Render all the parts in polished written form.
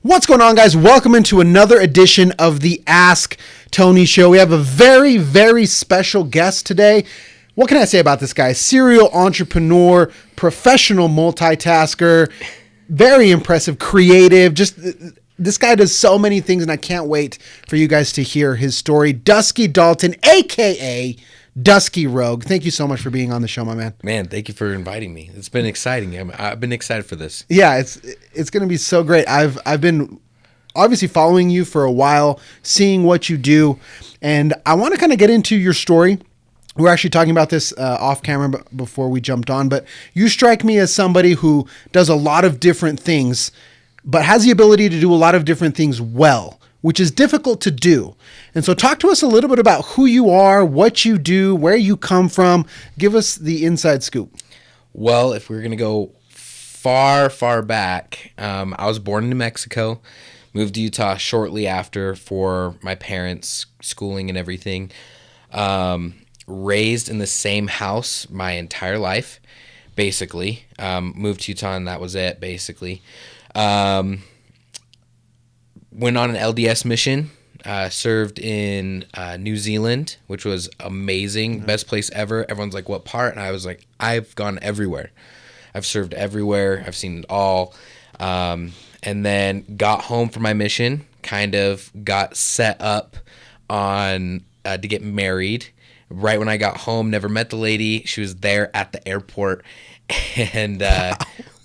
What's going on, guys? Welcome into another edition of the Ask Tony Show. We have a very, very special guest today. What can I say about this guy? Serial entrepreneur, professional multitasker, very impressive, creative. Just this guy does so many things, and I can't wait for you guys to hear his story. Dusky Dalton, a.k.a. Dusky Rouge. Thank you so much for being on the show, my man. Man, thank you for inviting me. It's been exciting. I've been excited for this. Yeah, it's going to be so great. I've been obviously following you for a while, seeing what you do, and I want to kind of get into your story. We're actually talking about this off camera before we jumped on, but you strike me as somebody who does a lot of different things, but has the ability to do a lot of different things well, which is difficult to do. And so talk to us a little bit about who you are, what you do, where you come from. Give us the inside scoop. Well, if we're going to go far, far back, I was born in New Mexico, moved to Utah shortly after for my parents' schooling and everything. Raised in the same house my entire life, basically. Moved to Utah and that was it, basically. Went on an LDS mission, served in New Zealand, which was amazing. Best place ever. Everyone's like, what part? And I was like, I've gone everywhere. I've served everywhere. I've seen it all. And then got home from my mission, kind of got set up on to get married. Right when I got home, never met the lady. She was there at the airport. And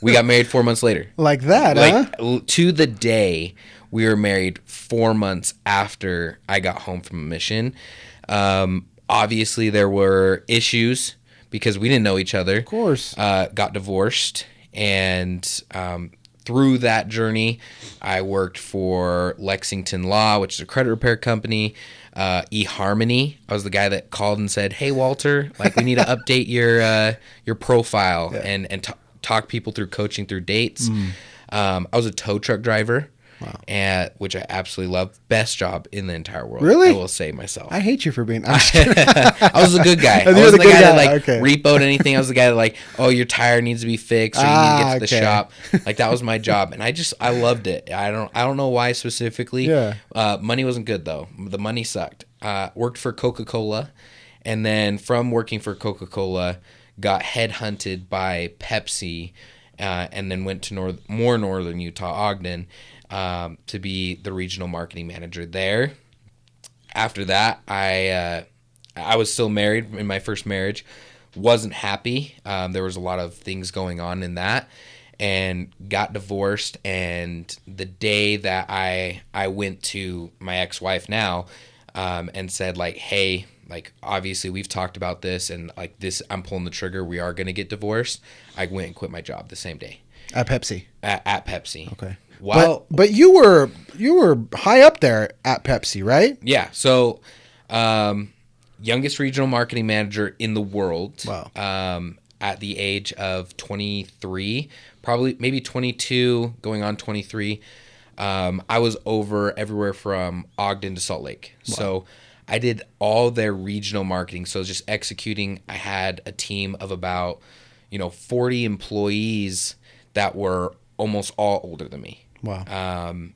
we got married 4 months later. Like that, huh? To the day, we were married 4 months after I got home from a mission. Obviously, there were issues because we didn't know each other. Of course. Got divorced. And through that journey, I worked for Lexington Law, which is a credit repair company. eHarmony. I was the guy that called and said, "Hey, Walter, like we need to update your profile and talk people through coaching through dates." I was a tow truck driver. Wow. Which I absolutely love. Best job in the entire world. Really? I will say myself. I hate you for being. I was a good guy. I was the guy that repoed anything. I was the guy that like, oh, your tire needs to be fixed, or you need to get to the shop. Like that was my job, and I loved it. I don't know why specifically. Yeah. Money wasn't good though. The money sucked. Worked for Coca-Cola, and then from working for Coca-Cola, got headhunted by Pepsi, and then went to more northern Utah, Ogden. To be the regional marketing manager there. After that, I was still married in my first marriage. Wasn't happy. There was a lot of things going on in that, and got divorced. And the day that I went to my ex-wife now, and said like, hey, like obviously we've talked about this, and like this, I'm pulling the trigger. We are gonna get divorced. I went and quit my job the same day. At Pepsi. At Pepsi. Okay. Wow. But you were high up there at Pepsi, right? Yeah. So, youngest regional marketing manager in the world. Wow. At the age of 23, probably maybe 22, going on 23. I was over everywhere from Ogden to Salt Lake. Wow. So I did all their regional marketing. So just executing. I had a team of about, 40 employees that were almost all older than me. Wow.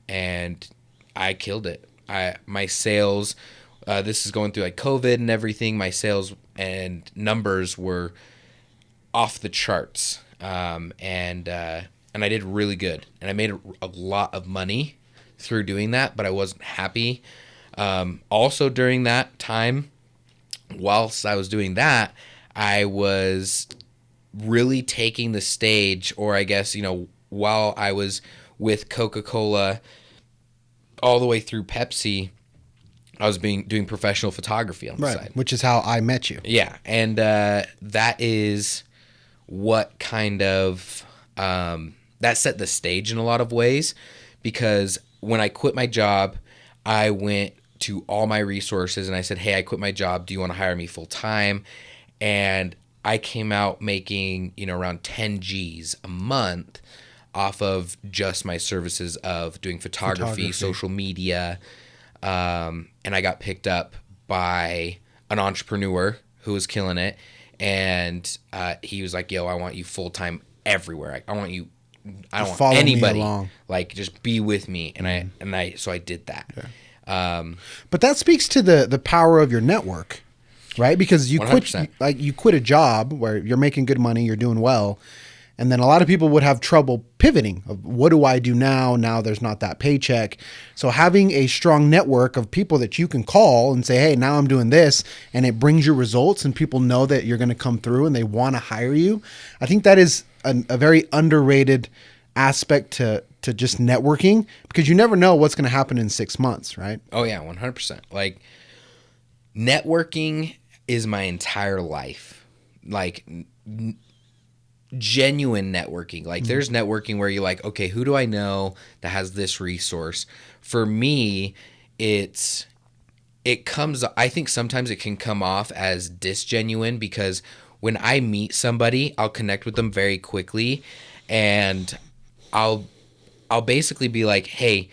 And I killed it. My sales, this is going through like COVID and everything. My sales and numbers were off the charts. And I did really good. And I made a lot of money through doing that, but I wasn't happy. Also during that time, whilst I was doing that, I was really taking the stage, or I guess, while I was with Coca-Cola all the way through Pepsi, I was doing professional photography on the side. Which is how I met you. Yeah, and that is what kind of that set the stage in a lot of ways, because when I quit my job, I went to all my resources and I said, hey, I quit my job. Do you want to hire me full time? And I came out making, around 10 G's a month off of just my services of doing photography. Social media. And I got picked up by an entrepreneur who was killing it. And he was like, yo, I want you full time everywhere. I want you I don't want follow me anybody along. like just be with me, and so I did that. But that speaks to the power of your network, right? Because you 100%. you quit a job where you're making good money, you're doing well, and then a lot of people would have trouble pivoting of what do I do now? Now there's not that paycheck. So having a strong network of people that you can call and say, hey, now I'm doing this, and it brings you results and people know that you're going to come through and they want to hire you. I think that is a very underrated aspect to just networking, because you never know what's going to happen in 6 months, right? Oh yeah, 100%. Like networking is my entire life. Like genuine networking. Like there's networking where you're like, okay, who do I know that has this resource? For me, I think sometimes it can come off as disgenuine, because when I meet somebody, I'll connect with them very quickly, and I'll basically be like, hey,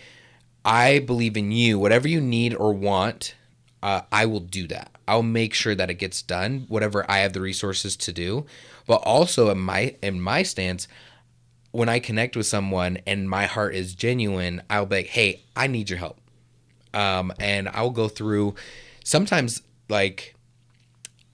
I believe in you. Whatever you need or want, I will do that. I'll make sure that it gets done, whatever I have the resources to do. But also in my stance, when I connect with someone and my heart is genuine, I'll be like, hey, I need your help. And I'll go through sometimes, like,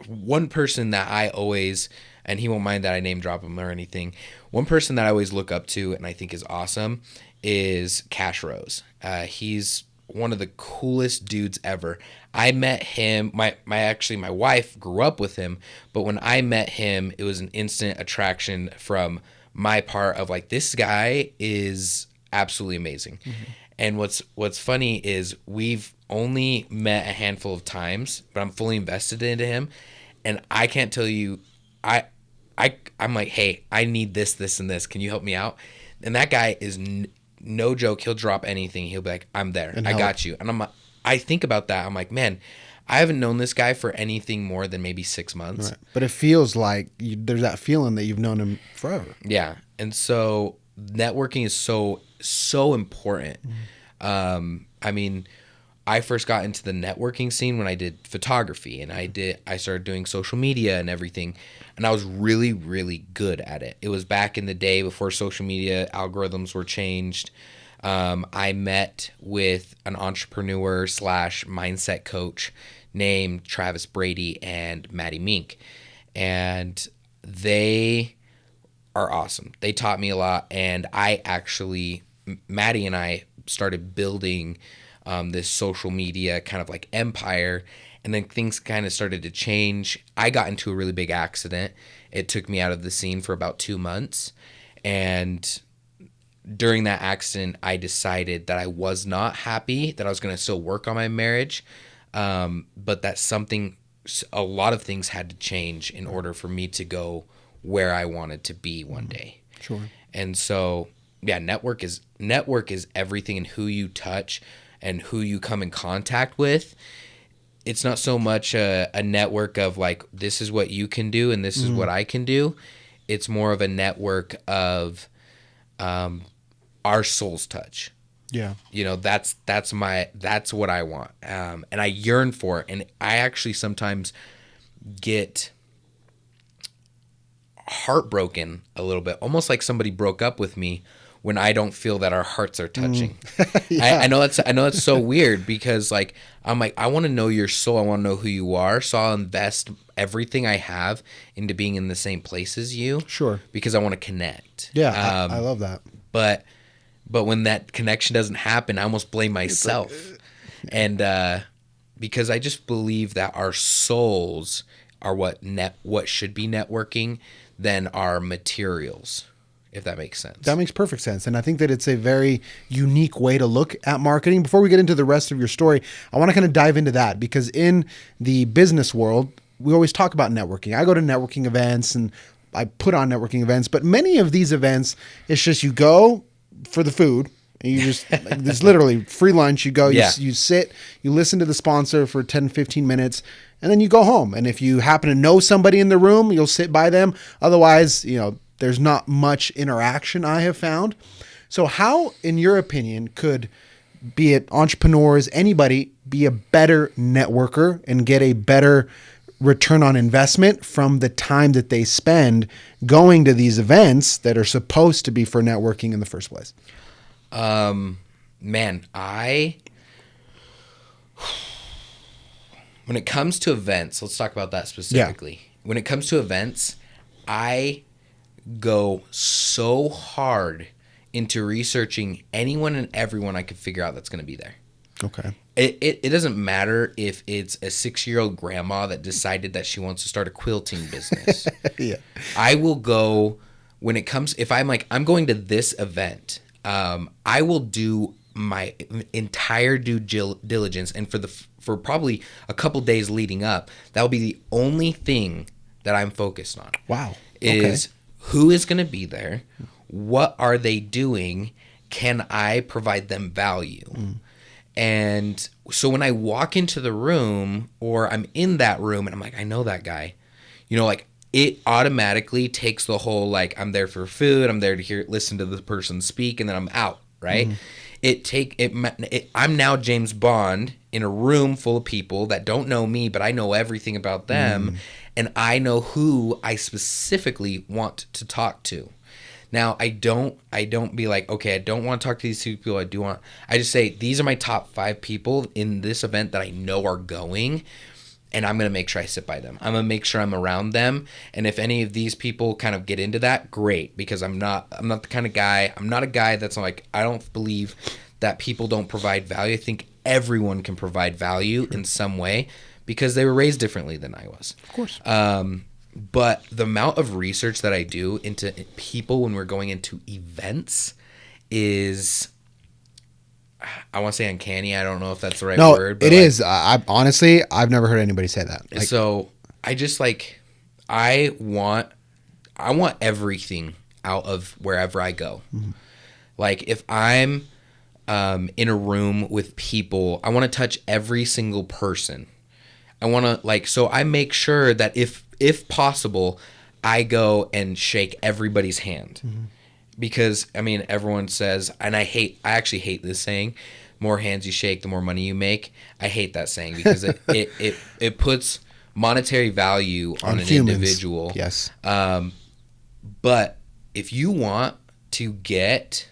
one person that I always, and he won't mind that I name drop him or anything, one person that I always look up to and I think is awesome is Cash Rose. He's one of the coolest dudes ever. I met him, my wife grew up with him, but when I met him, it was an instant attraction from my part of like, this guy is absolutely amazing. Mm-hmm. And what's funny is we've only met a handful of times, but I'm fully invested into him, and I can't tell you, I'm like, hey, I need this, and this. Can you help me out? And that guy is no joke. He'll drop anything. He'll be like, I'm there. I got you. And I think about that. I'm like, man, I haven't known this guy for anything more than maybe 6 months. Right. But it feels like there's that feeling that you've known him forever. Yeah. And so networking is so important. Mm-hmm. I mean, I first got into the networking scene when I did photography, and I started doing social media and everything, and I was really, really good at it. It was back in the day before social media algorithms were changed. I met with an entrepreneur / mindset coach named Travis Brady and Maddie Mink, and they are awesome. They taught me a lot, and Maddie and I started building this social media kind of like empire, and then things kind of started to change. I got into a really big accident. It took me out of the scene for about 2 months, and during that accident, I decided that I was not happy, that I was going to still work on my marriage, but that a lot of things had to change in order for me to go where I wanted to be one day. Sure. And so, yeah, network is everything, and who you touch and who you come in contact with. It's not so much a network of like, this is what you can do and this is what I can do. It's more of a network of our souls touch. Yeah. You know, that's what I want. And I yearn for it. And I actually sometimes get heartbroken a little bit, almost like somebody broke up with me, when I don't feel that our hearts are touching. Yeah. I know that's so weird, because like, I'm like, I want to know your soul. I want to know who you are. So I'll invest everything I have into being in the same place as you. Sure. Because I want to connect. Yeah. I love that. But when that connection doesn't happen, I almost blame myself. And because I just believe that our souls are what should be networking than our materials, if that makes sense. That makes perfect sense. And I think that it's a very unique way to look at marketing. Before we get into the rest of your story, I want to kind of dive into that, because in the business world, we always talk about networking. I go to networking events and I put on networking events, but many of these events, it's just you go for the food. And you just, there's literally free lunch. You go, you sit, you listen to the sponsor for 10, 15 minutes, and then you go home. And if you happen to know somebody in the room, you'll sit by them. Otherwise, there's not much interaction, I have found. So how, in your opinion, could, be it entrepreneurs, anybody, be a better networker and get a better return on investment from the time that they spend going to these events that are supposed to be for networking in the first place? Man, when it comes to events, let's talk about that specifically. Yeah. When it comes to events, I go so hard into researching anyone and everyone I could figure out that's going to be there. Okay. It doesn't matter if it's a 6-year-old grandma that decided that she wants to start a quilting business. Yeah. I will go when it comes, if I'm like, I'm going to this event, I will do my entire due diligence, and for probably a couple days leading up, that will be the only thing that I'm focused on. Wow. Is who is going to be there? What are they doing? Can I provide them value? And so when I walk into the room, or I'm in that room and I'm like, I know that guy, like it automatically takes the whole, like, I'm there for food, I'm there to listen to the person speak, and then I'm out, right? I'm now James Bond in a room full of people that don't know me, but I know everything about them, and I know who I specifically want to talk to. Now, I don't be like, okay, I don't want to talk to these two people. I just say, these are my top 5 people in this event that I know are going, and I'm going to make sure I sit by them. I'm going to make sure I'm around them. And if any of these people kind of get into that, great, because I'm not the kind of guy, I'm not a guy that's like, I don't believe that people don't provide value. I think everyone can provide value in some way because they were raised differently than I was. Of course. But the amount of research that I do into people when we're going into events is, I want to say uncanny. I don't know if that's the right word. But it is. Honestly, I've never heard anybody say that. So I just I want everything out of wherever I go. Like if I'm in a room with people, I want to touch every single person. I want to so I make sure that if possible, I go and shake everybody's hand. Because, I mean, everyone says, and I actually hate this saying, more hands you shake, the more money you make. I hate that saying because it puts monetary value on an humans. Individual. Yes. But if you want to get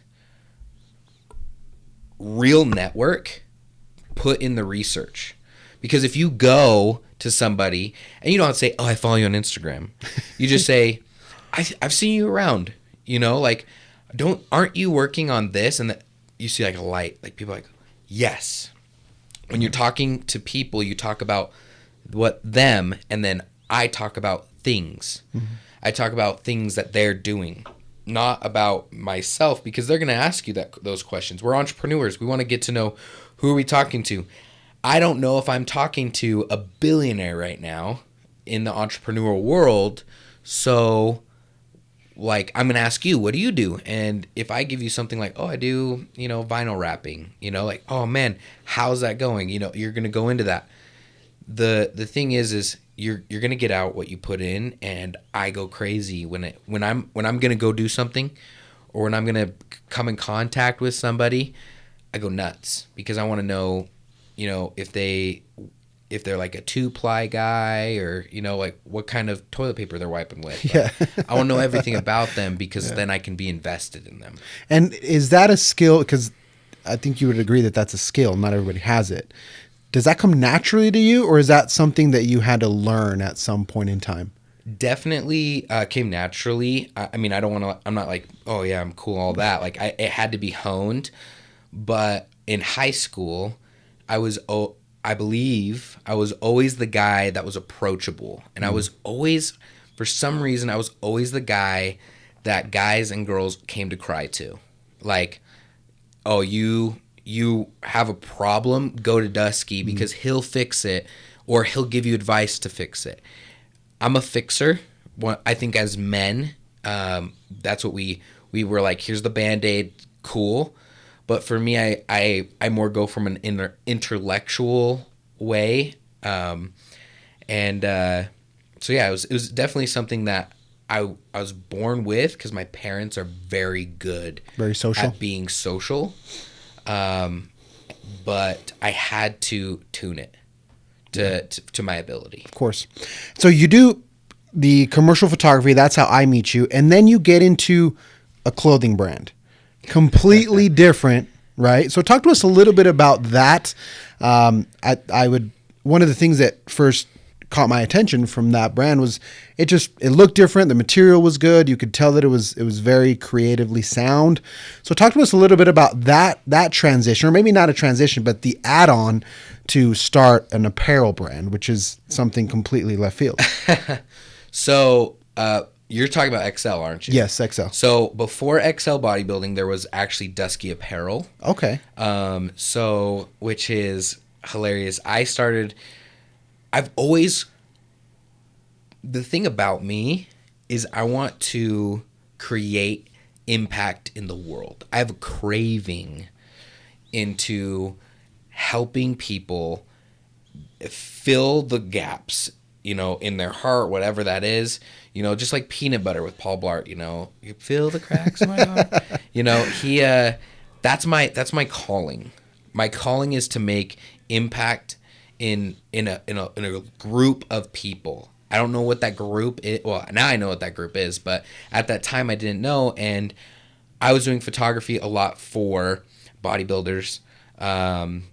real network, put in the research. Because if you go to somebody and you don't say, oh, I follow you on Instagram. You just say, I've seen you around, aren't you working on this? And you see like a light, like people are like, yes. When you're talking to people, you talk about them, and then I talk about things. I talk about things that they're doing, not about myself, because they're going to ask you those questions. We're entrepreneurs. We want to get to know who are we talking to. I don't know if I'm talking to a billionaire right now in the entrepreneurial world. So, I'm going to ask you, what do you do? And if I give you something like, oh, I do, vinyl wrapping, oh man, how's that going? You're going to go into that. The thing is you're going to get out what you put in, and I go crazy when I'm going to go do something, or when I'm going to come in contact with somebody, I go nuts because I want to know, if they're like a 2-ply guy, or what kind of toilet paper they're wiping with. Yeah. I want to know everything about them because then I can be invested in them. And is that a skill? Because I think you would agree that that's a skill. Not everybody has it. Does that come naturally to you, or is that something that you had to learn at some point in time? Definitely came naturally. I mean, I'm not like, oh yeah, I'm cool, all that. It had to be honed. But in high school, I believe I was always the guy that was approachable. And I was always, for some reason, I was always the guy that guys and girls came to cry to. Like, oh, you have a problem, go to Dusky because he'll fix it, or he'll give you advice to fix it. I'm a fixer. I think as men, that's what we were like, here's the Band-Aid, cool. But for me, I more go from an intellectual way. So yeah, it was definitely something that I was born with because my parents are very good. Very social. At being social. But I had to tune it. to my ability. Of course. So you do the commercial photography. That's how I meet you. And then you get into a clothing brand. Completely different, right? So talk to us a little bit about that. One of the things that first caught my attention from that brand was it looked different. The material was good. You could tell that it was very creatively sound. So talk to us a little bit about that transition, or maybe not a transition, but the add-on to start an apparel brand, which is something completely left field. So you're talking about XL, aren't you? Yes, XL. So before XL Bodybuilding, there was actually Dusky Apparel. Okay. Which is hilarious. The thing about me is I want to create impact in the world. I have a craving into helping people fill the gaps, in their heart, whatever that is, just like peanut butter with Paul Blart, you fill the cracks in my heart. That's my calling. My calling is to make impact in a group of people. I don't know what that group is. Well, now I know what that group is, but at that time I didn't know. And I was doing photography a lot for bodybuilders, and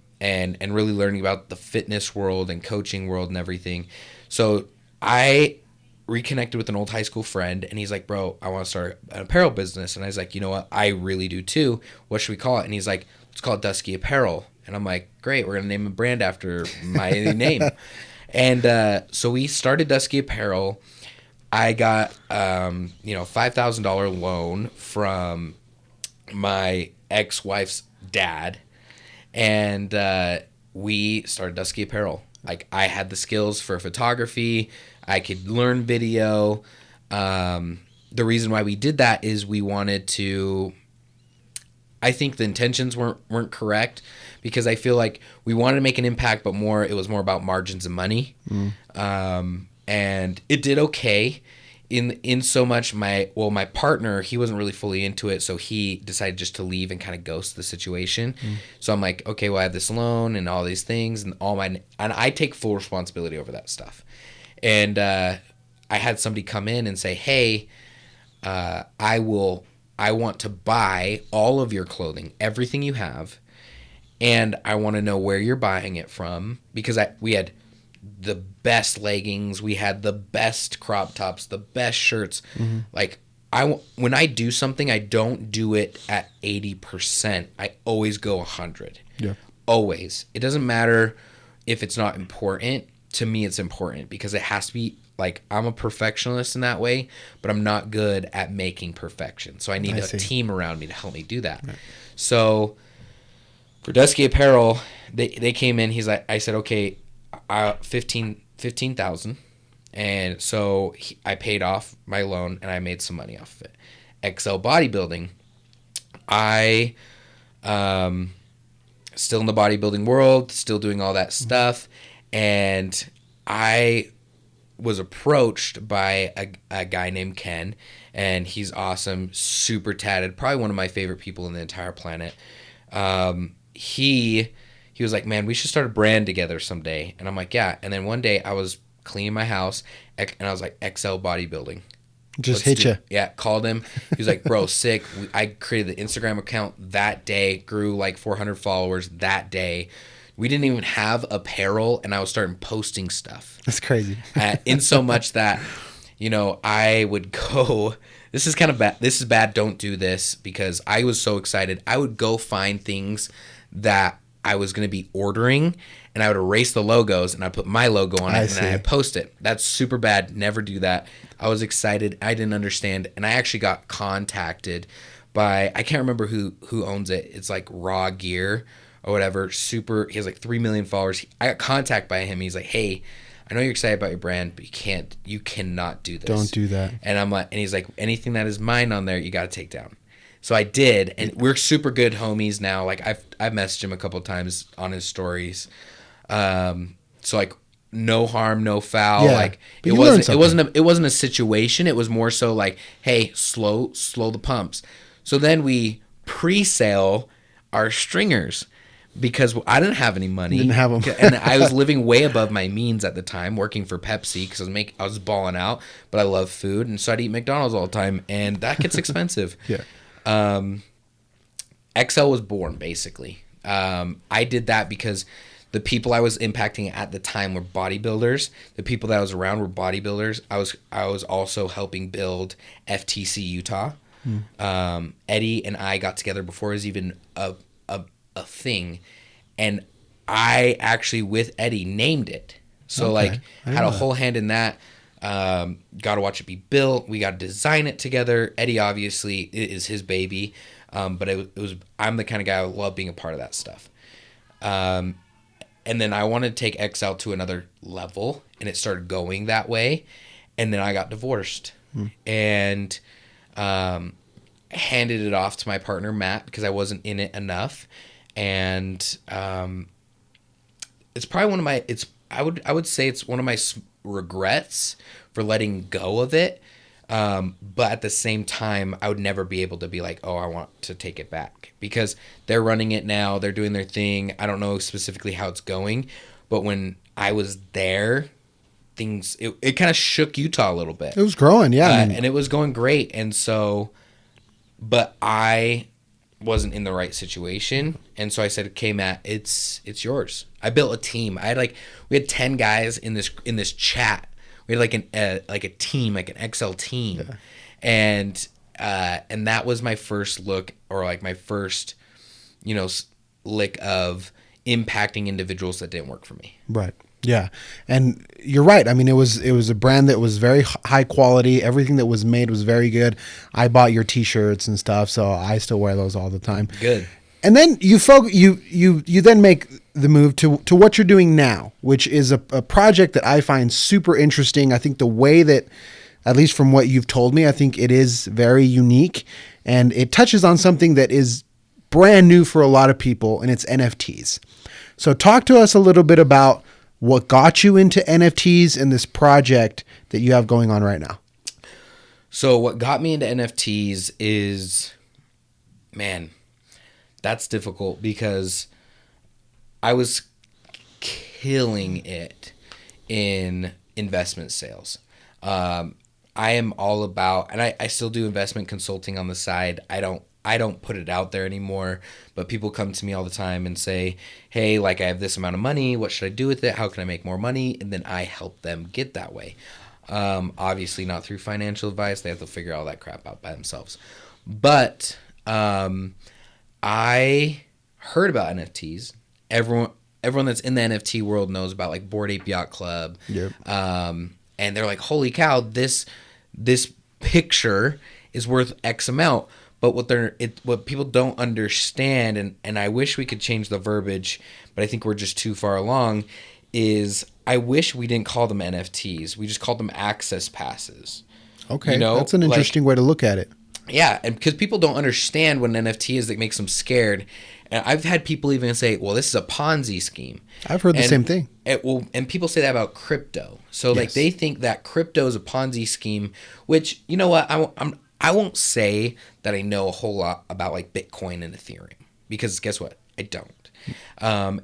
really learning about the fitness world and coaching world and everything. So I reconnected with an old high school friend, and he's like, bro, I want to start an apparel business. And I was like, you know what? I really do too. What should we call it? And he's like, let's call it Dusky Apparel. And I'm like, great, we're going to name a brand after my name. And so we started Dusky Apparel. I got, $5,000 loan from my ex-wife's dad. And we started Dusky Apparel. Like, I had the skills for photography. I could learn video. The reason why we did that is we wanted to... I think the intentions weren't correct, because I feel like we wanted to make an impact, but it was more about margins and money. And it did okay in so much my partner, he wasn't really fully into it, so he decided just to leave and kind of ghost the situation. So I'm like, okay, well, I have this loan and all these things and and I take full responsibility over that stuff. And I had somebody come in and say, hey, I want to buy all of your clothing, everything you have, and I want to know where you're buying it from, because we had the best leggings, we had the best crop tops, the best shirts. Like, when I do something, I don't do it at 80%. I always go 100. Yeah. Always. It doesn't matter if it's not important. To me, it's important, because it has to be. Like, I'm a perfectionist in that way, but I'm not good at making perfection. So I need a team around me to help me do that. Right. So for Dusky Apparel, they came in. I said, okay, 15,000. And so I paid off my loan and I made some money off of it. XL Bodybuilding, I still in the bodybuilding world, still doing all that stuff. And I was approached by a guy named Ken, and he's awesome, super tatted, probably one of my favorite people in the entire planet. He was like, man, we should start a brand together someday. And I'm like, yeah. And then one day I was cleaning my house, and I was like, XL Bodybuilding. Just hit you. Yeah, called him. He was like, bro, sick. I created the Instagram account that day, grew like 400 followers that day. We didn't even have apparel, and I was starting posting stuff. That's crazy. In so much that, I would go, this is kind of bad. This is bad. Don't do this, because I was so excited. I would go find things that I was going to be ordering, and I would erase the logos, and I'd put my logo on it, and I'd post it. That's super bad. Never do that. I was excited. I didn't understand. And I actually got contacted by, I can't remember who owns it. It's like Raw Gear or whatever. He has like 3 million followers. I got contacted by him. He's like, hey, I know you're excited about your brand, but you cannot do this. Don't do that. And I'm like, and he's like, anything that is mine on there, you got to take down. So I did, and we're super good homies now. Like, I've messaged him a couple of times on his stories. So like, no harm, no foul. Yeah, like, it wasn't a situation. It was more so like, hey, slow the pumps. So then we pre-sale our stringers. because I didn't have any money. Didn't have 'em. And I was living way above my means at the time, working for Pepsi because I was balling out, but I love food, and so I'd eat McDonald's all the time, and that gets expensive. Yeah. XL was born, basically. I did that because the people I was impacting at the time were bodybuilders. The people that I was around were bodybuilders. I was also helping build FTC Utah. Eddie and I got together before it was even a thing, and I actually with Eddie named it. So like had a whole hand in that. Got to watch it be built. We got to design it together. Eddie obviously is his baby, but it was I'm the kind of guy who love being a part of that stuff. And then I wanted to take XL to another level, and it started going that way. And then I got divorced and handed it off to my partner Matt because I wasn't in it enough. And it's probably one of my I would say it's one of my regrets for letting go of it. But at the same time, I would never be able to be like, oh, I want to take it back, because they're running it now. They're doing their thing. I don't know specifically how it's going, but when I was there, it kind of shook Utah a little bit. It was growing, yeah. And it was going great. And so, but I wasn't in the right situation, and so I said, okay, Matt, it's yours. I built a team. We had 10 guys in this chat. We had like a team, like an XL team. And that was my first look, or like my first lick of impacting individuals that didn't work for me. Right. Yeah. And you're right. I mean, it was a brand that was very high quality. Everything that was made was very good. I bought your t-shirts and stuff, so I still wear those all the time. Good. And then you then make the move to what you're doing now, which is a project that I find super interesting. I think the way that, at least from what you've told me, I think it is very unique, and it touches on something that is brand new for a lot of people, and it's NFTs. So talk to us a little bit about what got you into NFTs and this project that you have going on right now. So what got me into NFTs is, man, that's difficult because I was killing it in investment sales. I am all about, and I still do investment consulting on the side. I don't put it out there anymore, but people come to me all the time and say, hey, like, I have this amount of money. What should I do with it? How can I make more money? And then I help them get that way. Obviously not through financial advice. They have to figure all that crap out by themselves. But I heard about NFTs. Everyone that's in the NFT world knows about like Bored Ape Yacht Club. Yep. And they're like, holy cow, this picture is worth X amount. But what people don't understand, and I wish we could change the verbiage, but I think we're just too far along, is I wish we didn't call them NFTs. We just called them access passes. Okay, that's an interesting way to look at it. Yeah, and because people don't understand what an NFT is, that makes them scared. And I've had people even say, well, this is a Ponzi scheme. I've heard the same thing. And people say that about crypto. So like they think that crypto is a Ponzi scheme, which, you know what, I won't say that I know a whole lot about like Bitcoin and Ethereum, because guess what? I don't.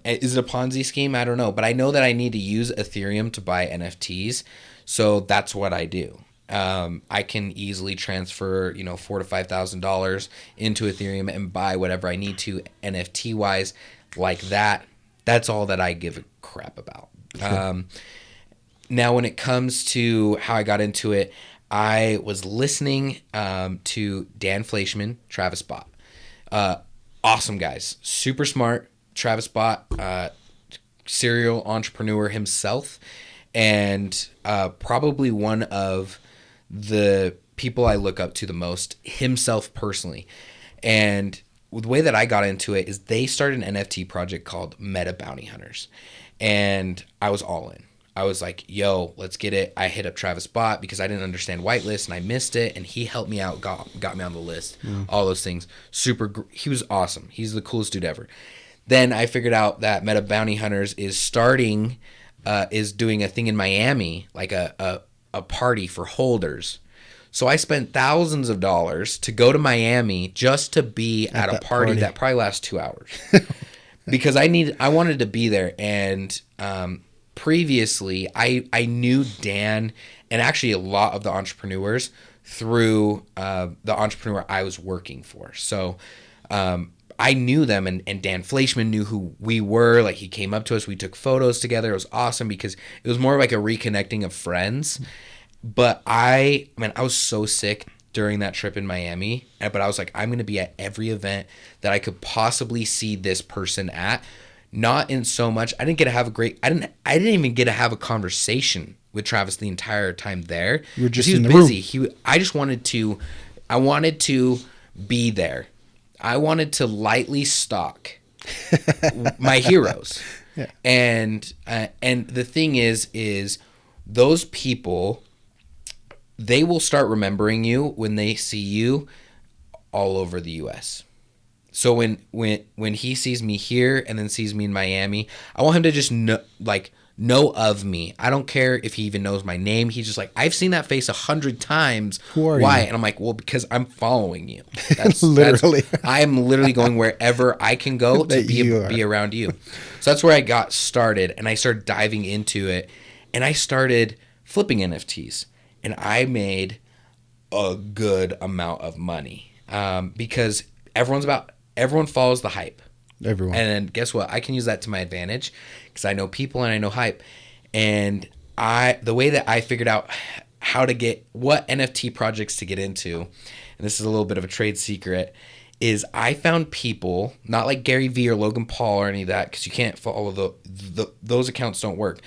Is it a Ponzi scheme? I don't know. But I know that I need to use Ethereum to buy NFTs. So that's what I do. I can easily transfer, $4,000 to $5,000 into Ethereum and buy whatever I need to NFT wise like that. That's all that I give a crap about. Sure. Now, when it comes to how I got into it, I was listening to Dan Fleischman, Travis Bott. Awesome guys. Super smart. Travis Bott, serial entrepreneur himself, and probably one of the people I look up to the most, himself personally. And the way that I got into it is they started an NFT project called Meta Bounty Hunters. And I was all in. I was like, yo, let's get it. I hit up Travis Bott because I didn't understand whitelist and I missed it. And he helped me out, got me on the list, all those things. He was awesome. He's the coolest dude ever. Then I figured out that Meta Bounty Hunters is doing a thing in Miami, like a party for holders. So I spent thousands of dollars to go to Miami just to be at a party that probably lasts 2 hours. because I wanted to be there. And previously, I knew Dan and actually a lot of the entrepreneurs through the entrepreneur I was working for. So I knew them, and Dan Fleischman knew who we were. Like, he came up to us, we took photos together. It was awesome because it was more like a reconnecting of friends. But I was so sick during that trip in Miami, but I was like, I'm going to be at every event that I could possibly see this person at. Not in so much, I didn't even get to have a conversation with Travis the entire time there. You were just he was in the busy. room. I just wanted to be there. I wanted to lightly stalk my heroes. Yeah. And the thing is those people, they will start remembering you when they see you all over the US. So when he sees me here and then sees me in Miami, I want him to just know of me. I don't care if he even knows my name. He's just like, I've seen that face 100 times. Who are Why? you? And I'm like, well, because I'm following you. Literally. I'm literally going wherever I can go to be around you. So that's where I got started, and I started diving into it, and I started flipping NFTs, and I made a good amount of money because everyone follows the hype. Everyone. And then guess what? I can use that to my advantage because I know people and I know hype. And the way that I figured out how to get what NFT projects to get into, and this is a little bit of a trade secret, is I found people, not like Gary Vee or Logan Paul or any of that, because you can't follow those accounts don't work.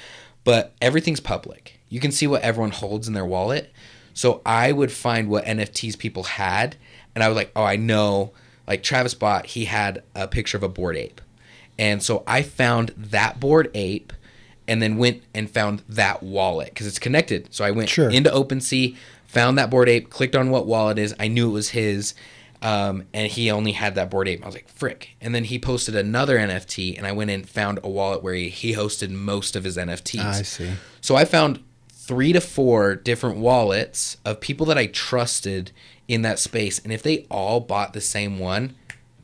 But everything's public. You can see what everyone holds in their wallet. So I would find what NFTs people had, and I was like, oh, I know. Like Travis bought, he had a picture of a Bored Ape. And so I found that Bored Ape and then went and found that wallet because it's connected. So I went into OpenSea, found that Bored Ape, clicked on what wallet it is. I knew it was his, and he only had that Bored Ape. I was like, frick. And then he posted another NFT, and I went and found a wallet where he hosted most of his NFTs. I see. So I found 3 to 4 different wallets of people that I trusted in that space, and if they all bought the same one,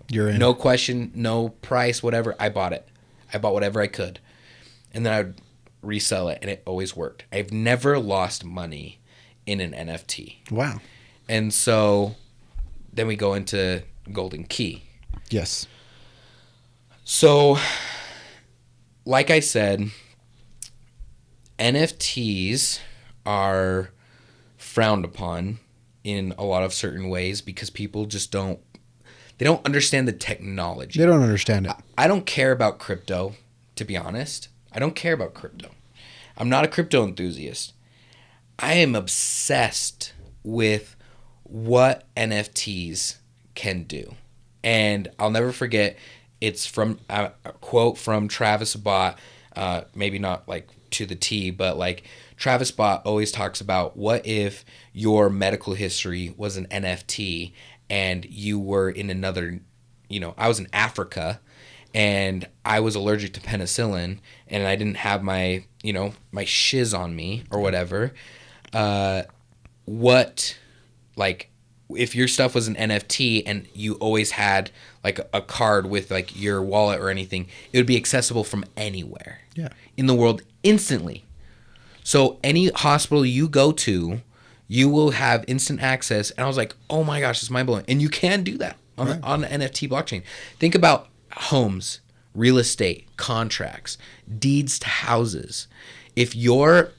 you're in. No question, no price, whatever, I bought it. I bought whatever I could, and then I would resell it, and it always worked. I've never lost money in an NFT. Wow. And so then we go into Golden Key. Yes. So like I said, NFTs are frowned upon in a lot of certain ways because people just don't understand the technology. They don't understand it. I don't care about crypto, to be honest. I don't care about crypto. I'm not a crypto enthusiast. I am obsessed with what NFTs can do. And I'll never forget, it's from a quote from Travis Bott, maybe not like to the T, but like Travis Bott always talks about what if your medical history was an NFT and you were in another, I was in Africa and I was allergic to penicillin and I didn't have my, my shiz on me or whatever. If your stuff was an NFT and you always had like a card with like your wallet or anything, it would be accessible from anywhere in the world instantly. So any hospital you go to, you will have instant access. And I was like, oh my gosh, it's mind blowing. And you can do that on the NFT blockchain. Think about homes, real estate, contracts, deeds to houses. If your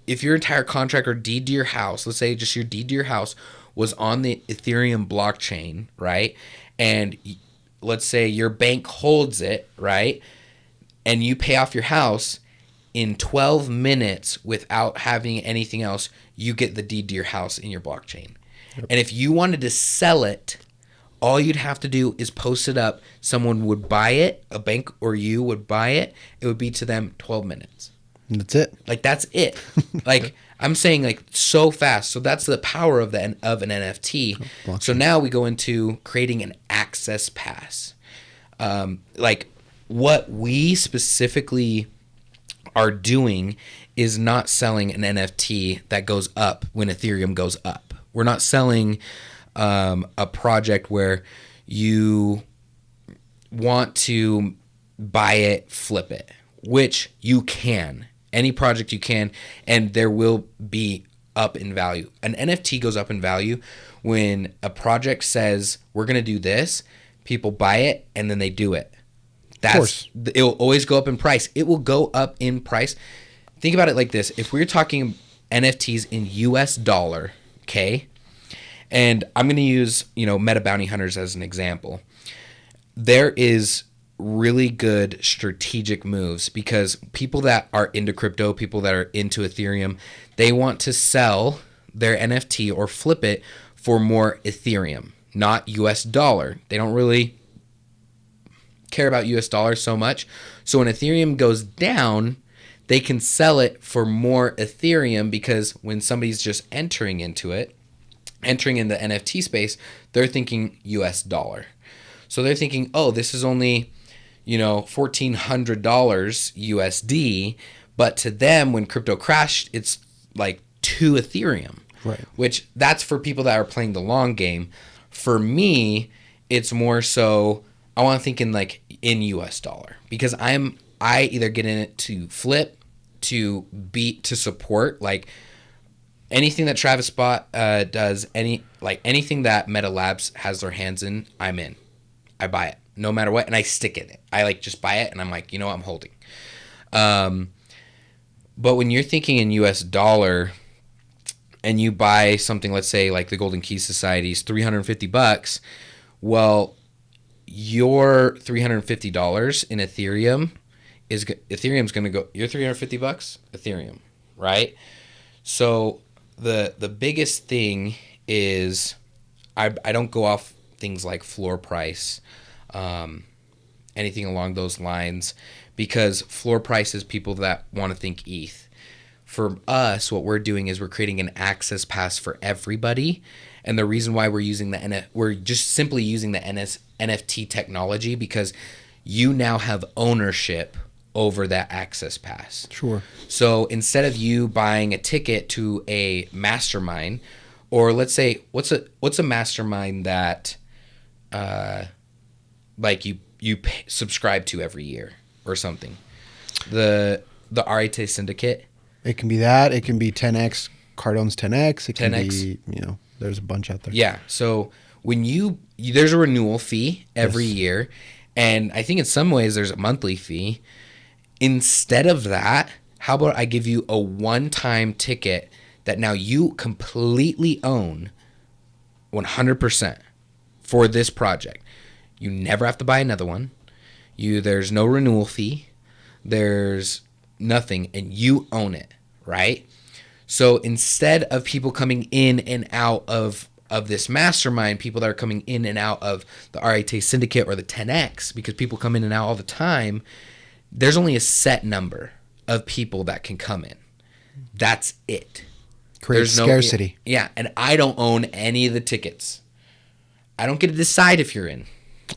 entire contract or deed to your house, let's say just your deed to your house was on the Ethereum blockchain, right? And let's say your bank holds it, right? And you pay off your house in 12 minutes without having anything else, you get the deed to your house in your blockchain. Yep. And if you wanted to sell it, all you'd have to do is post it up. Someone would buy it, a bank or you would buy it. It would be to them 12 minutes. And that's it. Like, that's it. Like, I'm saying, like, so fast. So that's the power of an NFT. Blockchain. So now we go into creating an access pass. Like, what we specifically are doing is not selling an NFT that goes up when Ethereum goes up. We're not selling a project where you want to buy it, flip it, which you can. Any project you can, and there will be up in value. An NFT goes up in value when a project says, we're going to do this, people buy it, and then they do it. It will always go up in price. It will go up in price. Think about it like this. If we're talking NFTs in US dollar, okay, and I'm going to use, Meta Bounty Hunters as an example. There is really good strategic moves because people that are into crypto, people that are into Ethereum, they want to sell their NFT or flip it for more Ethereum, not US dollar. They don't really care about US dollars so much. So when Ethereum goes down, they can sell it for more Ethereum because when somebody's just entering in the NFT space, they're thinking US dollar. So they're thinking, oh, this is only $1,400 USD, but to them, when crypto crashed, it's like 2 Ethereum, right? Which that's for people that are playing the long game. For me, it's more so I want to think in US dollar because I either get in it to flip, to beat, to support, like anything that Travis Spot does, anything that Meta Labs has their hands in, I'm in. I buy it. No matter what, and I stick in it. I just buy it, and I'm like, I'm holding. But when you're thinking in US dollar, and you buy something, let's say like the Golden Key Society's $350, well, your $350 in Ethereum Ethereum's going to go. You're $350, Ethereum, right? So the biggest thing is I don't go off things like floor price. Anything along those lines, because floor price is people that want to think ETH. For us, what we're doing is we're creating an access pass for everybody, and the reason why we're just simply using the NFT technology because you now have ownership over that access pass. Sure. So instead of you buying a ticket to a mastermind, or let's say what's a mastermind that like you subscribe to every year or something. The RIT Syndicate. It can be that. It can be 10X. Cardano's 10X. It can 10X. be, there's a bunch out there. Yeah. So when there's a renewal fee every year, and I think in some ways there's a monthly fee. Instead of that, how about I give you a one-time ticket that now you completely own 100% for this project. You never have to buy another one. There's no renewal fee. There's nothing, and you own it, right? So instead of people coming in and out of this mastermind, people that are coming in and out of the RIT Syndicate or the 10X, because people come in and out all the time, there's only a set number of people that can come in. That's it. Create scarcity. Yeah, and I don't own any of the tickets. I don't get to decide if you're in.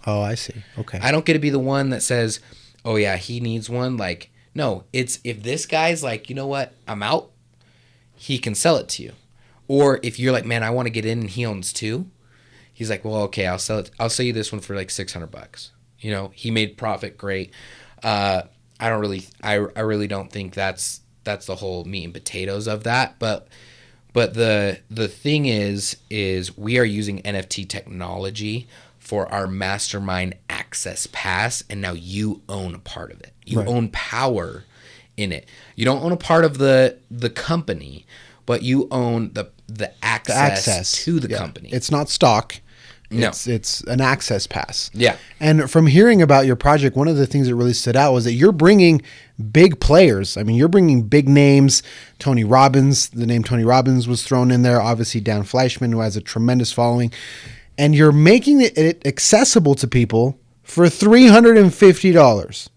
Oh, I see. Okay. I don't get to be the one that says, oh, yeah, he needs one. Like, no, it's if this guy's like, you know what, I'm out, he can sell it to you. Or if you're like, man, I want to get in and he owns 2, he's like, well, okay, I'll sell it. I'll sell you this one for like $600. He made profit. Great. I really don't think that's the whole meat and potatoes of that. But the thing is we are using NFT technology for our mastermind access pass, and now you own a part of it. You own power in it. You don't own a part of the company, but you own the access to the company. It's not stock. No. It's an access pass. Yeah. And from hearing about your project, one of the things that really stood out was that you're bringing big players. I mean, you're bringing big names. Tony Robbins, the name Tony Robbins was thrown in there. Obviously, Dan Fleischman, who has a tremendous following. And you're making it accessible to people for $350.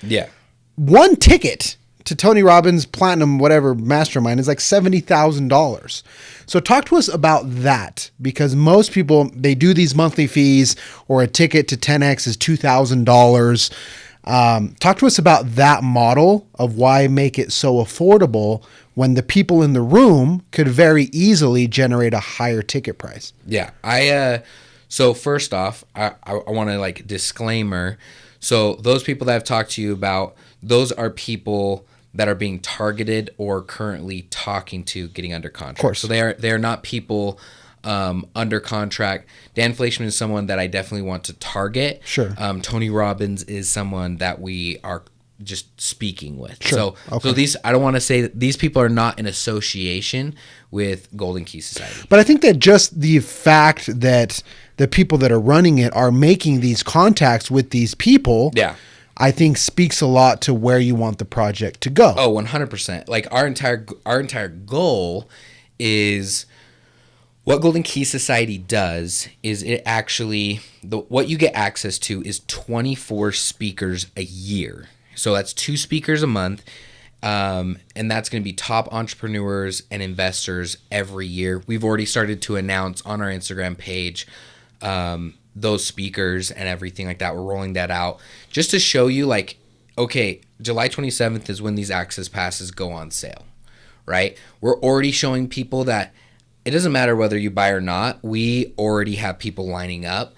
Yeah. One ticket to Tony Robbins Platinum, whatever mastermind is like $70,000. So talk to us about that, because most people, they do these monthly fees, or a ticket to 10X is $2,000. Talk to us about that model of why make it so affordable when the people in the room could very easily generate a higher ticket price. Yeah. So first off, I want to disclaimer. So those people that I've talked to you about, those are people that are being targeted or currently talking to getting under contract. Of course. So they are not people under contract. Dan Fleischman is someone that I definitely want to target. Sure. Tony Robbins is someone that we are just speaking with. Sure. So these, I don't want to say that these people are not in association with Golden Key Society. But I think that just the fact that the people that are running it are making these contacts with these people, Yeah. I think speaks a lot to where you want the project to go. Oh, 100%. Like our entire goal is what Golden Key Society does is it actually what you get access to is 24 speakers a year. So that's 2 speakers a month. And that's going to be top entrepreneurs and investors every year. We've already started to announce on our Instagram page those speakers and everything like that. We're rolling that out just to show you, like, okay, July 27th is when these access passes go on sale, right? We're already showing people that it doesn't matter whether you buy or not. We already have people lining up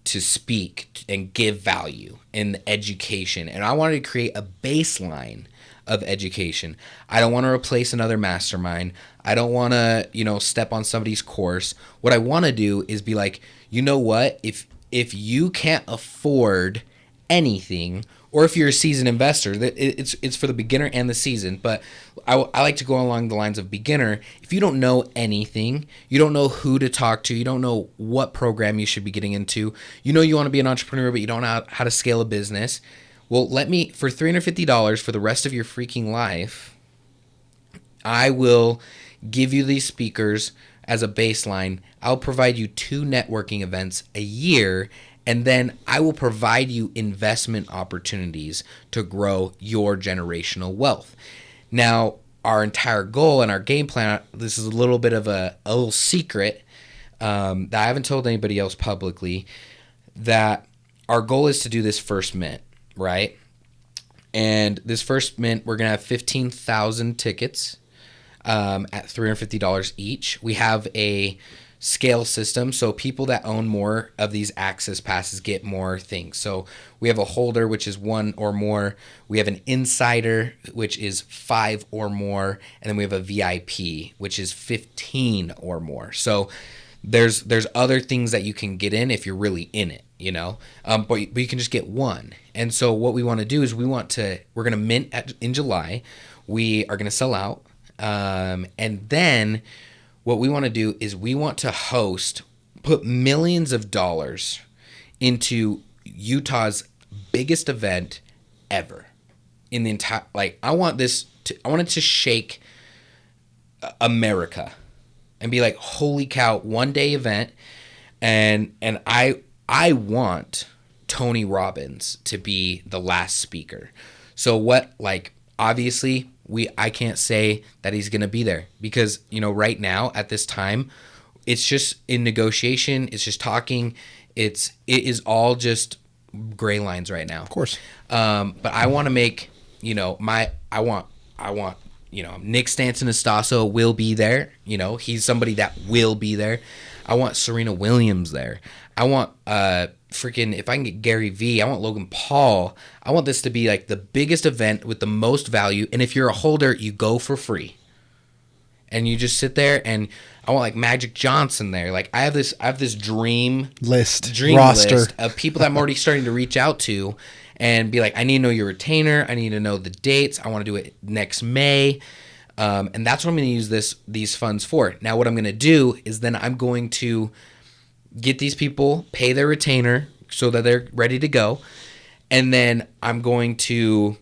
to speak and give value in education. And I wanted to create a baseline of education. I don't want to replace another mastermind. I don't want to, step on somebody's course. What I want to do is be like, you know what? If you can't afford anything, or if you're a seasoned investor, it's for the beginner and the seasoned. But I like to go along the lines of beginner. If you don't know anything, you don't know who to talk to, you don't know what program you should be getting into, you want to be an entrepreneur, but you don't know how to scale a business. Well, for $350 for the rest of your freaking life, I will give you these speakers as a baseline. I'll provide you 2 networking events a year, and then I will provide you investment opportunities to grow your generational wealth. Now, our entire goal and our game plan, this is a little bit of a little secret that I haven't told anybody else publicly, that our goal is to do this first mint, right? And this first mint, we're going to have 15,000 tickets at $350 each. We have a scale system, so people that own more of these access passes get more things. So we have a holder, which is 1 or more. We have an insider, which is 5 or more, and then we have a VIP, which is 15 or more. So there's other things that you can get in if you're really in it, but you can just get 1. And so what we want to do is we're going to mint in July. We are going to sell out, and then what we want to do is we want to put millions of dollars into Utah's biggest event ever in the entire, I want it to shake America and be like, holy cow, 1-day event. And I want Tony Robbins to be the last speaker. So obviously I can't say that he's going to be there because, right now at this time, it's just in negotiation. It's just talking. It is all just gray lines right now. Of course. But I want to make, I want, Nick Stanton-Estasso will be there. He's somebody that will be there. I want Serena Williams there. I want, if I can get Gary Vee, I want Logan Paul. I want this to be like the biggest event with the most value. And if you're a holder, you go for free. And you just sit there, and I want like Magic Johnson there. Like I have this dream roster list of people that I'm already starting to reach out to and be like, I need to know your retainer. I need to know the dates. I want to do it next May. And that's what I'm going to use these funds for. Now, what I'm going to do is then I'm going to get these people, pay their retainer so that they're ready to go. And then I'm going to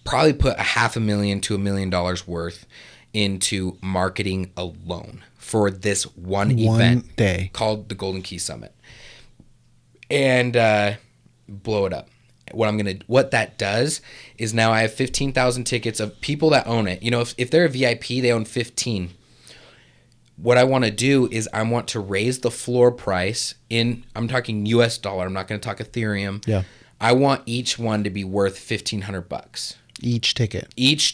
probably put $500,000 to $1 million worth into marketing alone for this one event day called the Golden Key Summit, and blow it up. What that does is now I have 15,000 tickets of people that own it. If they're a VIP, they own 15. What I want to do is I want to raise the floor price I'm talking US dollar. I'm not going to talk Ethereum. Yeah. I want each one to be worth $1,500. Each ticket, each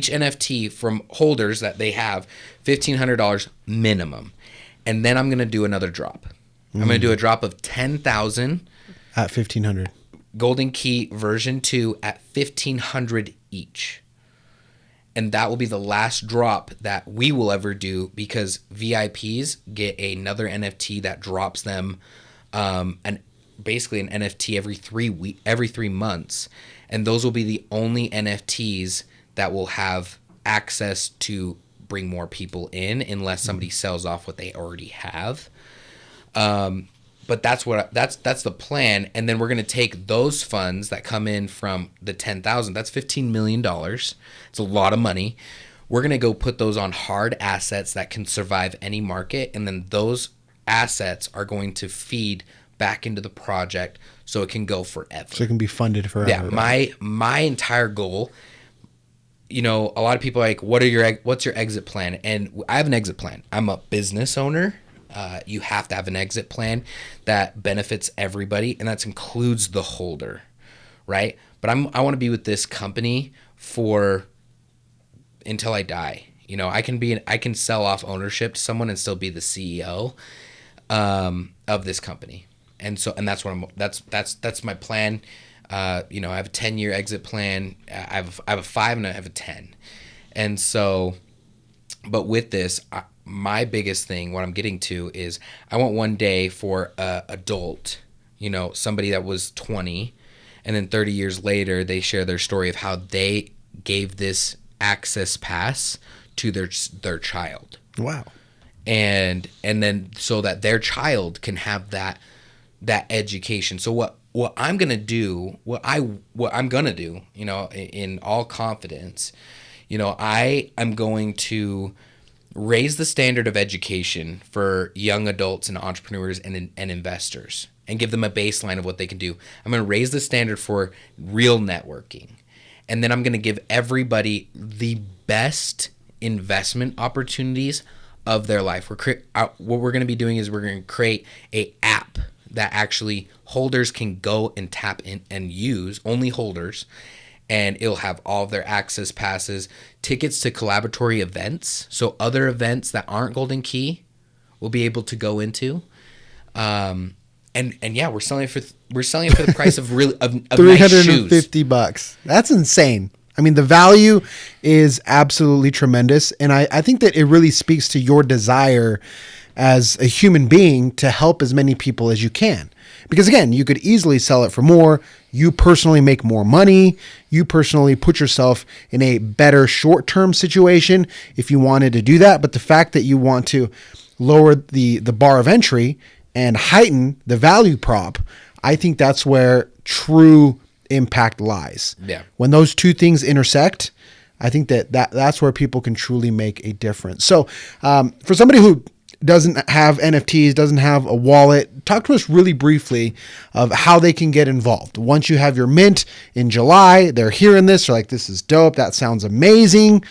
NFT from holders that they have, $1,500 minimum. And then I'm going to do another drop. I'm going to do a drop of 10,000 at 1,500. Golden Key version 2 at 1,500 each. And that will be the last drop that we will ever do, because VIPs get another NFT that drops them basically an NFT every 3 months. And those will be the only NFTs that will have access to bring more people in, unless somebody sells off what they already have. But that's the plan. And then we're going to take those funds that come in from the 10,000. That's $15 million. It's a lot of money. We're going to go put those on hard assets that can survive any market. And then those assets are going to feed back into the project so it can go forever. So it can be funded forever. Yeah. My entire goal, a lot of people are like, what's your exit plan? And I have an exit plan. I'm a business owner. You have to have an exit plan that benefits everybody, and that includes the holder, right? But I want to be with this company until I die. I can sell off ownership to someone and still be the CEO of this company, and that's what that's my plan. I have a 10-year exit plan. I have a 5 and I have a 10, and so, but with this. My biggest thing, what I'm getting to, is I want one day for a adult, somebody that was 20, and then 30 years later, they share their story of how they gave this access pass to their child. Wow. And then so that their child can have that education. So what I'm gonna do, in all confidence, I am going to raise the standard of education for young adults and entrepreneurs and investors, and give them a baseline of what they can do. I'm going to raise the standard for real networking. And then I'm going to give everybody the best investment opportunities of their life. What we're going to be doing is we're going to create an app that actually holders can go and tap in and use, only holders. And it'll have all of their access passes, tickets to collaboratory events. So other events that aren't Golden Key will be able to go into. And yeah, we're selling it for the price of $350 bucks. That's insane. I mean, the value is absolutely tremendous. And I think that it really speaks to your desire as a human being to help as many people as you can. Because again, you could easily sell it for more. You personally make more money. You personally put yourself in a better short-term situation if you wanted to do that. But the fact that you want to lower the bar of entry and heighten the value prop, I think that's where true impact lies. Yeah. When those two things intersect, I think that's where people can truly make a difference. So for somebody who doesn't have NFTs, doesn't have a wallet, talk to us really briefly of how they can get involved. Once you have your mint in July, they're hearing this, they're like, this is dope, that sounds amazing.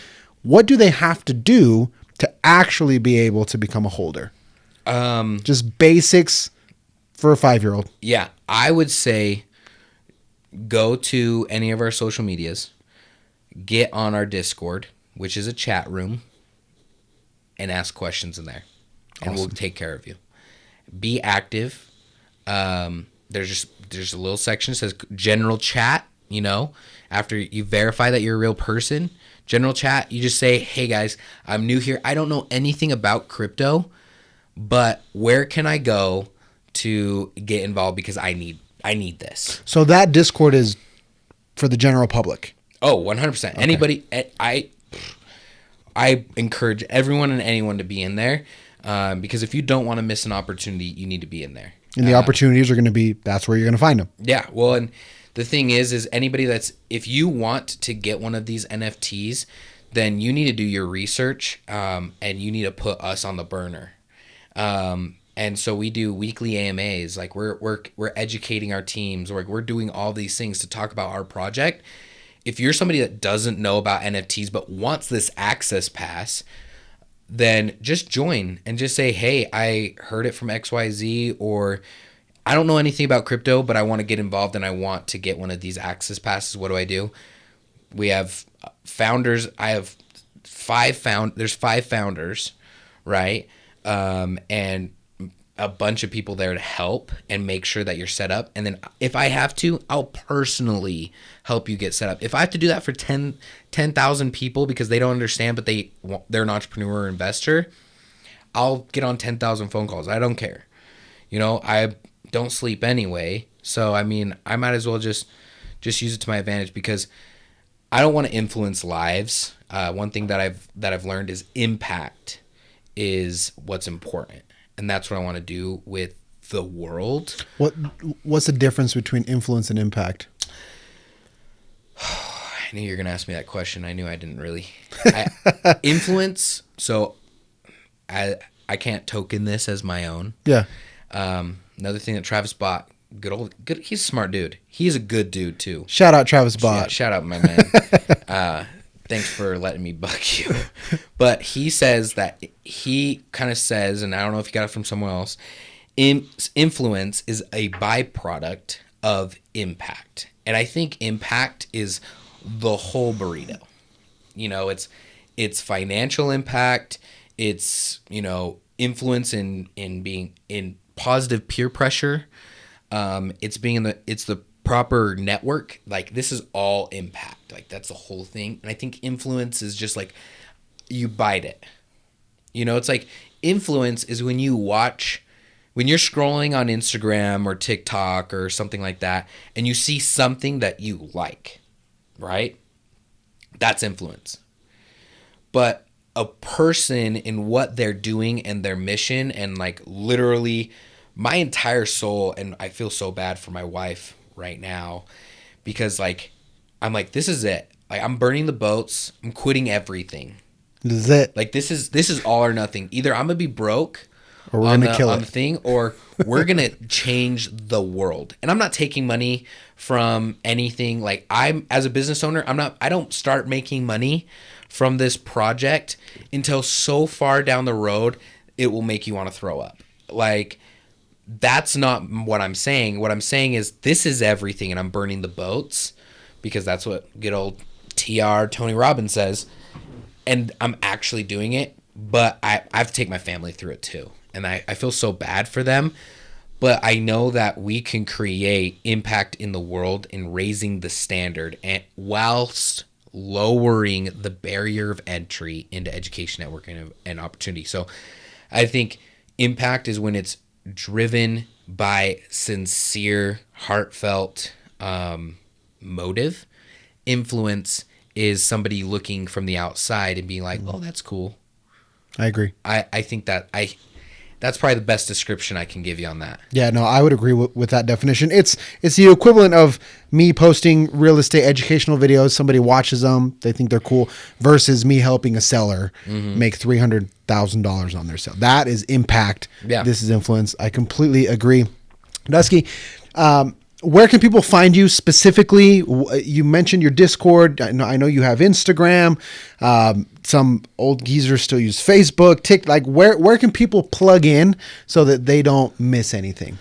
What do they have to do to actually be able to become a holder? Just basics for a 5-year-old. Yeah, I would say go to any of our social medias, get on our Discord, which is a chat room, and ask questions in there. And We'll take care of you. Be active. There's a little section that says general chat, after you verify that you're a real person. General chat, you just say, hey guys, I'm new here. I don't know anything about crypto, but where can I go to get involved, because I need this. So that Discord is for the general public. Oh, 100%. Okay. Anybody, I encourage everyone and anyone to be in there. Because if you don't want to miss an opportunity, you need to be in there. And the opportunities are going to be, that's where you're going to find them. Yeah. Well, and the thing is anybody if you want to get one of these NFTs, then you need to do your research, and you need to put us on the burner. And so we do weekly AMAs. Like we're educating our teams. We're doing all these things to talk about our project. If you're somebody that doesn't know about NFTs but wants this access pass, then just join and just say, hey, I heard it from XYZ, or I don't know anything about crypto, but I want to get involved and I want to get one of these access passes. What do I do? We have founders. I have there's 5 founders, right? And a bunch of people there to help and make sure that you're set up. And then if I have to, I'll personally help you get set up. If I have to do that for 10,000 people because they don't understand, but they're an entrepreneur or investor, I'll get on 10,000 phone calls. I don't care. You know, I don't sleep anyway. So, I mean, I might as well just use it to my advantage because I don't want to influence lives. One thing that I've learned is impact is what's important. And that's what I want to do with the world. What's the difference between influence and impact? I knew you were going to ask me that question. I knew I didn't really. Influence, so I can't token this as my own. Yeah. Another thing that Travis bought, good. He's a smart dude. He's a good dude too. Shout out Travis Bott. Yeah, shout out my man. Thanks for letting me bug you. But he says that he kind of says, and I don't know if he got it from someone else, influence is a byproduct of impact. And I think impact is the whole burrito. You know, it's financial impact. It's, you know, influence in being in positive peer pressure. It's the proper network. Like, this is all impact. Like, that's the whole thing. And I think influence is just like you bite it. You know, it's like influence is when you're scrolling on Instagram or TikTok or something like that, and you see something that you like, right? That's influence. But a person in what they're doing and their mission, and like literally my entire soul, and I feel so bad for my wife right now because like I'm like, this is it. Like, I'm burning the boats. I'm quitting everything. This is it. Like, this is all or nothing. Either I'm gonna be broke or we're gonna kill it on the thing, or we're gonna change the world. And I'm not taking money from anything. Like, I'm, as a business owner, I don't start making money from this project until so far down the road it will make you want to throw up. Like, that's not what I'm saying. What I'm saying is this is everything, and I'm burning the boats because that's what good old TR Tony Robbins says. And I'm actually doing it, but I have to take my family through it too. And I feel so bad for them, but I know that we can create impact in the world in raising the standard and whilst lowering the barrier of entry into education, networking, and opportunity. So I think impact is when it's driven by sincere, heartfelt motive. Influence is somebody looking from the outside and being like, oh, that's cool. I agree. I think that's probably the best description I can give you on that. Yeah, no, I would agree with that definition. It's the equivalent of me posting real estate educational videos. Somebody watches them, they think they're cool, versus me helping a seller make $300,000 on their sale. That is impact. Yeah. This is influence. I completely agree. Dusky, where can people find you specifically? You mentioned your Discord. I know you have Instagram. Some old geezers still use Facebook, TikTok. Like, where can people plug in so that they don't miss anything?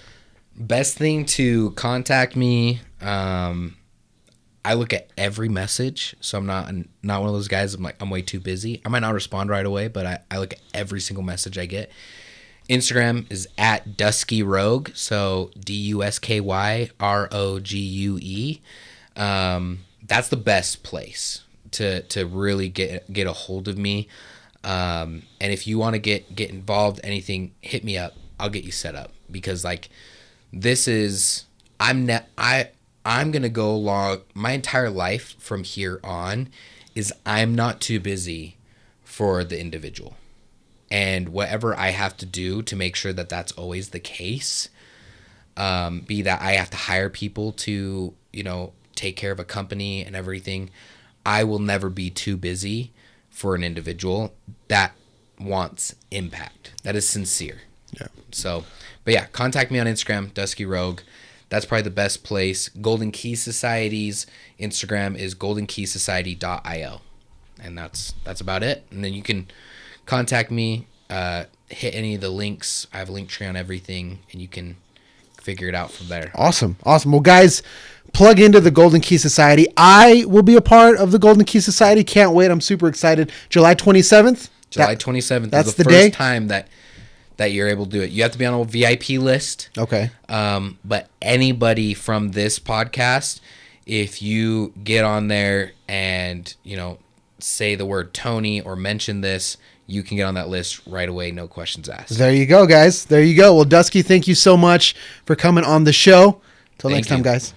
Best thing to contact me. I look at every message, so I'm not one of those guys. I'm way too busy. I might not respond right away, but I look at every single message I get. Instagram is at Dusky Rouge, so DuskyRogue. That's the best place to really get a hold of me. And if you want to get involved, anything, hit me up. I'll get you set up because like this is I'm gonna go along my entire life from here on is I'm not too busy for the individual. And whatever I have to do to make sure that that's always the case, be that I have to hire people to, take care of a company and everything, I will never be too busy for an individual that wants impact, that is sincere. Yeah. So, but yeah, contact me on Instagram, Dusky Rouge. That's probably the best place. Golden Key Society's Instagram is goldenkeysociety.io. And that's about it. And then you can contact me, hit any of the links. I have a link tree on everything, and you can figure it out from there. Awesome. Well, guys, plug into the Golden Key Society. I will be a part of the Golden Key Society. Can't wait. I'm super excited. July 27th. July 27th that's is the the first day? time that that you're able to do it. You have to be on a VIP list. Okay. But anybody from this podcast, if you get on there and, say the word Tony or mention this, you can get on that list right away. No questions asked. There you go, guys. There you go. Well, Dusky, thank you so much for coming on the show. Till next time, guys.